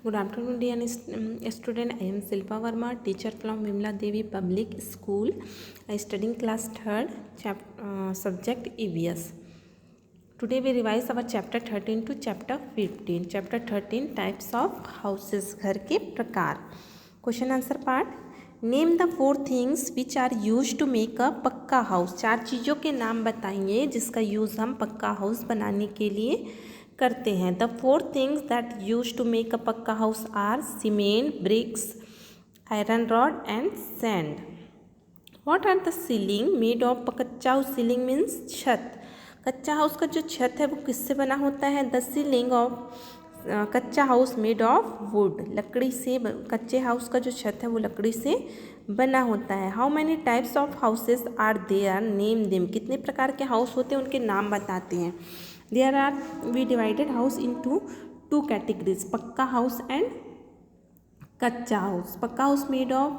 Good afternoon, dear student. I am Silpa Verma, teacher from Vimla Devi Public School. I studying class 3rd, subject EVS. Today we revise our chapter 13 to chapter 15. Chapter 13 types of houses, घर के प्रकार. Question answer part. Name the 4 things which are used to make a पक्का house. 4 चीज़ों के नाम बताइए जिसका use हम पक्का हाउस बनाने के लिए करते हैं. The 4 things that use to make a pucca house are cement, bricks, iron rod and sand. What are the ceiling made of. Kutcha house ceiling means chhat. Kutcha house का जो छत है वो किससे बना होता है. The ceiling of kutcha house made of would. लकड़ी से कच्चे हाउस का जो छत है वो लकड़ी से बना होता है. How many types of houses are there, name them. कितने प्रकार के हाउस होते हैं उनके नाम बताते हैं. There are we divided house into 2 categories, पक्का house and कच्चा house. पक्का house made of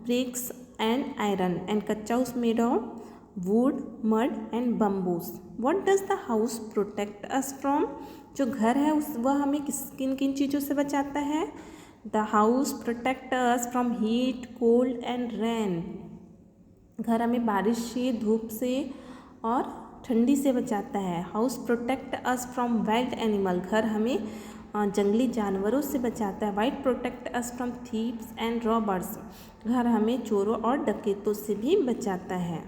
bricks and iron and कच्चा house made of wood, mud and bamboos. What does the house protect us from? जो घर है उस वह हमें किन किन चीज़ों से बचाता है. The house protect us from heat, cold and rain. घर हमें बारिश से, धूप से और ठंडी से बचाता है. House protect us from wild animal. घर हमें जंगली जानवरों से बचाता है. White protect us from thieves and robbers. घर हमें चोरों और डकैतों से भी बचाता है.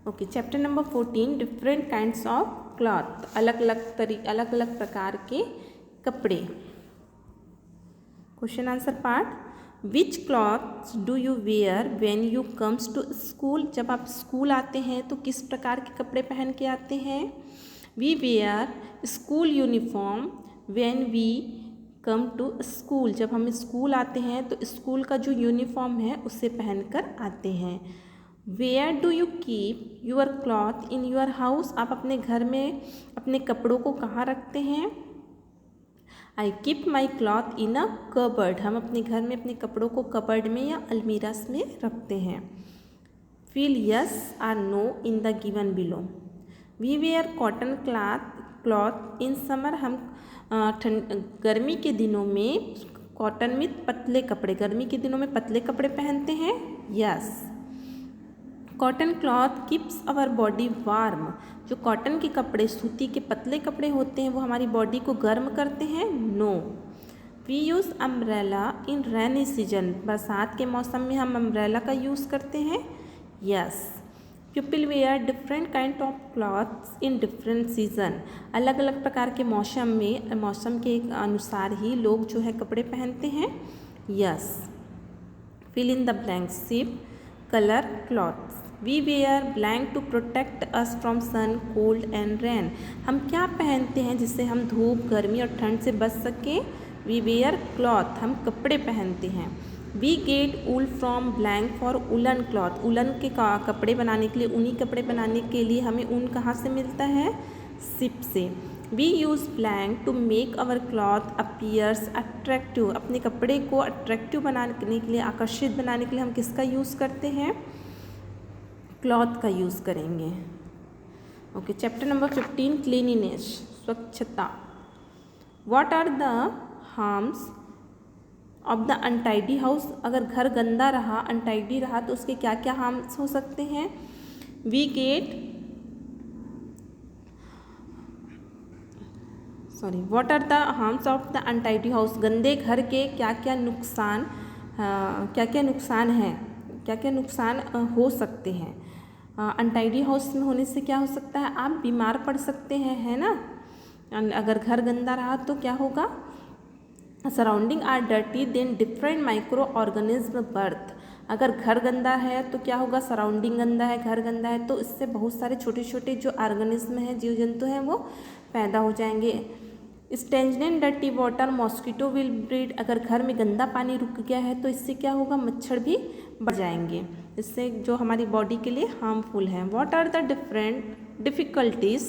Okay, chapter number 14 different kinds of cloth. अलग अलग प्रकार के कपड़े. Question answer part. Which clothes do you wear when you comes to school. जब आप स्कूल आते हैं तो किस प्रकार के कपड़े पहन के आते हैं. We wear school uniform when we come to school. जब हम स्कूल आते हैं तो स्कूल का जो यूनिफॉर्म है उसे पहनकर आते हैं. Where do you keep your cloth in your house. आप अपने घर में अपने कपड़ों को कहाँ रखते हैं. I keep my cloth in a cupboard. हम अपने घर में अपने कपड़ों को कबर्ड में या अलमीरास में रखते हैं. Fill yes or no in the given below. We wear cotton cloth in summer. हम गर्मी के दिनों में कॉटन में पतले कपड़े, गर्मी के दिनों में पतले कपड़े पहनते हैं. Yes. Cotton cloth keeps our body warm. जो कॉटन के कपड़े, सूती के पतले कपड़े होते हैं वो हमारी बॉडी को गर्म करते हैं. No. We use umbrella in rainy season. बरसात के मौसम में हम अम्ब्रेला का यूज़ करते हैं. Yes. People wear different kind of clothes in different season. अलग अलग प्रकार के मौसम में, मौसम के अनुसार ही लोग जो है कपड़े पहनते हैं. Yes. Fill in the blank. Ship colour clothes. We wear blank to protect us from sun, cold and rain. हम क्या पहनते हैं जिससे हम धूप, गर्मी और ठंड से बच सकें. We wear cloth. हम कपड़े पहनते हैं. We get wool from blank for woollen cloth. Woollen के कपड़े बनाने के लिए, ऊनी कपड़े बनाने के लिए हमें ऊन कहाँ से मिलता है. शिप से. We use blank to make our cloth appears attractive. अपने कपड़े को अट्रैक्टिव बनाने के लिए, आकर्षित बनाने के लिए हम किसका यूज़ करते हैं. क्लॉथ का यूज़ करेंगे. ओके, चैप्टर नंबर 15 क्लीनिनेस, स्वच्छता. What are the harms of the untidy house. अगर घर गंदा रहा, अनटाइडी रहा तो उसके क्या क्या हार्म्स हो सकते हैं. We get what are the harms of the untidy house. गंदे घर के क्या क्या नुकसान हैं, क्या क्या नुकसान हो सकते हैं. अनटाइडी हाउस में होने से क्या हो सकता है. आप बीमार पड़ सकते हैं, है ना. अगर घर गंदा रहा तो क्या होगा. Surrounding are dirty then different micro organism birth. अगर घर गंदा है तो क्या होगा. सराउंडिंग गंदा है, घर गंदा है तो इससे बहुत सारे छोटे छोटे जो ऑर्गेनिज्म हैं, जीव जंतु हैं, वो पैदा हो जाएंगे. Stagnant dirty water mosquito will breed. अगर घर में गंदा पानी रुक गया है तो इससे क्या होगा, मच्छर भी बढ़ जाएंगे. इससे जो हमारी बॉडी के लिए हार्मफुल है. What are the different difficulties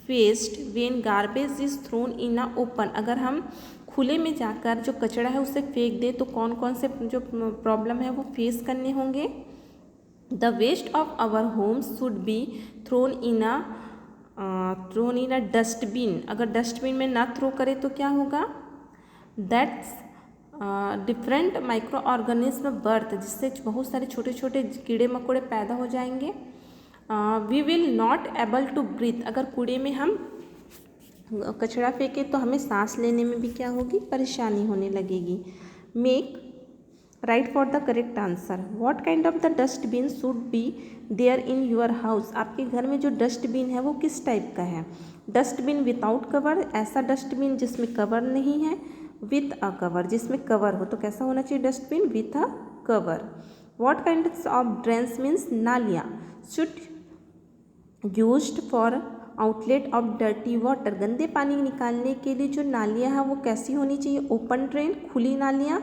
faced when garbage is thrown in a open. अगर हम खुले में जाकर जो कचरा है उसे फेंक दें तो कौन कौन से जो प्रॉब्लम है वो फेस करने होंगे. The waste of our homes should be thrown in a dustbin. अगर डस्टबिन में ना थ्रो करें तो क्या होगा. That's different micro organism birth, जिससे बहुत सारे छोटे छोटे कीड़े मकोड़े पैदा हो जाएंगे। We will not able to breathe, अगर कूड़े में हम कचरा फेंके तो हमें सांस लेने में भी क्या होगी, परेशानी होने लगेगी। Make right for the correct answer. What kind of the dustbin should be there in your house, आपके घर में जो डस्टबिन है वो किस टाइप का है। डस्टबिन विदाउट कवर, ऐसा डस्टबिन जिसमें कवर नहीं है। विथ अ कवर, जिसमें कवर हो, तो कैसा होना चाहिए dustbin, with a cover. What kind of drains means नालियाँ should used for outlet of dirty water, गंदे पानी निकालने के लिए जो नालियाँ हैं वो कैसी होनी चाहिए, ओपन ड्रेन, खुली नालियाँ,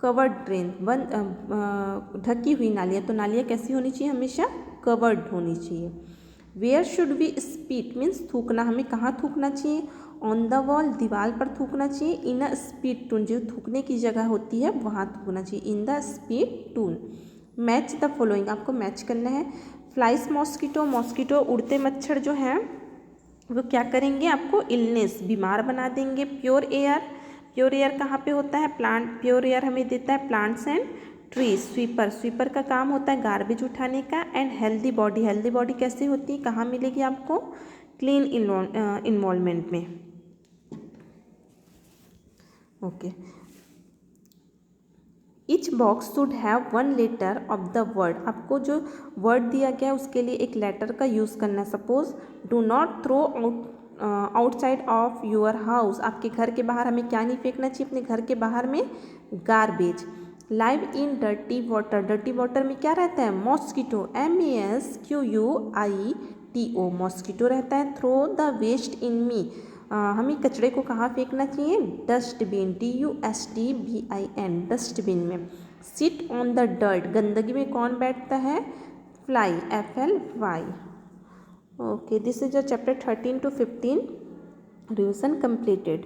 कवर्ड ड्रेन, बंद ढकी हुई नालियाँ, तो नालियाँ कैसी होनी चाहिए, हमेशा कवर्ड होनी चाहिए। Where should we spit means थूकना, हमें कहाँ थूकना चाहिए, ऑन द वॉल, दीवार पर थूकना चाहिए। इन अ स्पीट टून, जो थूकने की जगह होती है वहाँ थूकना चाहिए, in the spittoon. Match the following, आपको मैच करना है। फ्लाइज मॉस्किटो, मॉस्किटो उड़ते मच्छर जो हैं वो क्या करेंगे, आपको इलनेस, बीमार बना देंगे। प्योर एयर, प्योर एयर कहाँ पे होता है, प्लांट, प्योर एयर हमें देता है plants and trees. Sweeper, sweeper का काम होता है गार्बेज उठाने का। And healthy body, healthy body कैसे होती है, कहाँ मिलेगी आपको, क्लीन इन्वॉल्वमेंट में। Okay, each box should have one letter of the word, आपको जो वर्ड दिया गया है उसके लिए एक लेटर का यूज़ करना है। Suppose do not throw outside of your house, आपके घर के बाहर हमें क्या नहीं फेंकना चाहिए, अपने घर के बाहर में garbage. Live in dirty water, dirty water में क्या रहता है, मॉस्किटो, MASQUITO, मॉस्किटो रहता है। थ्रो द वेस्ट इन मी, हमें कचरे को कहाँ फेंकना चाहिए, डस्टबिन, DUSTBIN, डस्टबिन में। सिट ऑन द डर्ट, गंदगी में कौन बैठता है, fly, FLY। Okay, this is your chapter 13 to 15 revision completed.